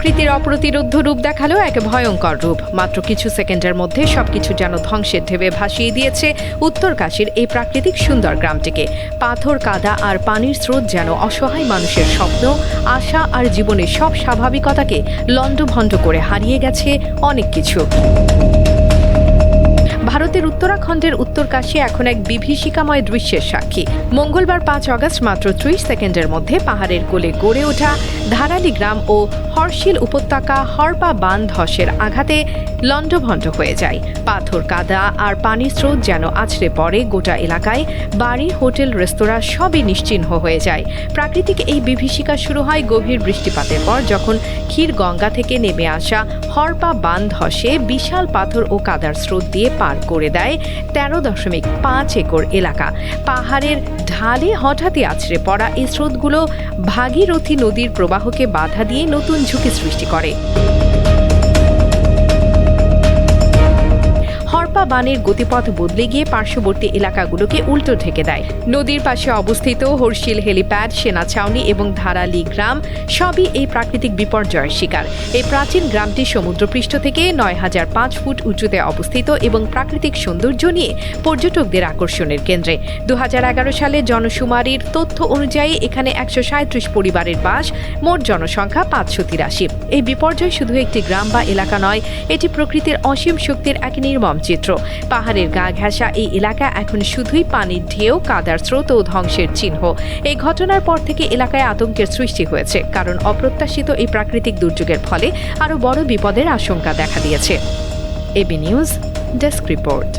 প্রকৃতির অপ্রতিরোধ্য রূপ দেখালো এক ভয়ঙ্কর রূপ। মাত্র কিছু সেকেন্ডের মধ্যে সবকিছু যেন ধ্বংসের ঢেবে ভাসিয়ে দিয়েছে উত্তরকাশীর এই প্রাকৃতিক সুন্দর গ্রামটিকে। পাথর, কাদা আর পানির স্রোত যেন অসহায় মানুষের স্বপ্ন, আশা আর জীবনের সব স্বাভাবিকতাকে লণ্ডভণ্ড করে হারিয়ে গেছে অনেক কিছু। ভারতের উত্তরাখণ্ডের উত্তরকাশী এখন এক বিভীষিকাময় দৃশ্যের সাক্ষী। মঙ্গলবার 5 আগস্ট মাত্র 30 সেকেন্ডের মধ্যে পাহাড়ের কোলে গড়ে ওঠা ধারালি গ্রাম ও হর্ষিল উপত্যকা হরপা বাঁধ ধসের আঘাতে লণ্ডভণ্ড হয়ে যায়। পাথর, কাদা আর পানির স্রোত যেন আছড়ে পড়ে গোটা এলাকায়। বাড়ি, হোটেল, রেস্তোরাঁ সবই নিশ্চিহ্ন হয়ে যায়। প্রাকৃতিক এই বিভীষিকা শুরু হয় গভীর বৃষ্টিপাতের পর, যখন ক্ষীর গঙ্গা থেকে নেমে আসা হরপা বাঁধ ধসে বিশাল পাথর ও কাদার স্রোত দিয়ে পার করে দেয় 13.5 একর এলাকা। পাহাড়ের ঢালে হঠাৎই আছড়ে পড়া এই স্রোতগুলো ভাগীরথী নদীর প্রবাহকে বাধা দিয়ে নতুন ঝুঁকি সৃষ্টি করে। হরপা বানের গতিপথ বদলে গিয়ে পার্শ্ববর্তী এলাকাগুলোকে উল্টো ঢেকে দেয়। নদীর পাশে অবস্থিত হর্ষিল হেলিপ্যাড, সেনা ছাউনি এবং ধারালি গ্রাম সবই এই প্রাকৃতিক বিপর্যয়ের শিকার। এই প্রাচীন গ্রামটি সমুদ্রপৃষ্ঠ থেকে 9,005 ফুট উঁচুতে অবস্থিত এবং প্রাকৃতিক সৌন্দর্য নিয়ে পর্যটকদের আকর্ষণের কেন্দ্রে। 2011 সালে জনশুমারির তথ্য অনুযায়ী এখানে 137 পরিবারের বাস, মোট জনসংখ্যা 583। এই বিপর্যয় শুধু একটি গ্রাম বা এলাকা নয়, এটি প্রকৃতির অসীম শক্তির এক নির্মম চিত্র। পাহাড়ের গা ঘেঁষা এই এলাকা এখন শুধুই পানির ঢেউ, কাদার স্রোত ও ধ্বংসের চিহ্ন। এই ঘটনার পর থেকে এলাকায় আতঙ্কের সৃষ্টি হয়েছে, কারণ অপ্রত্যাশিত এই প্রাকৃতিক দুর্যোগের ফলে আরও বড় বিপদের আশঙ্কা দেখা দিয়েছে। AB news desk report.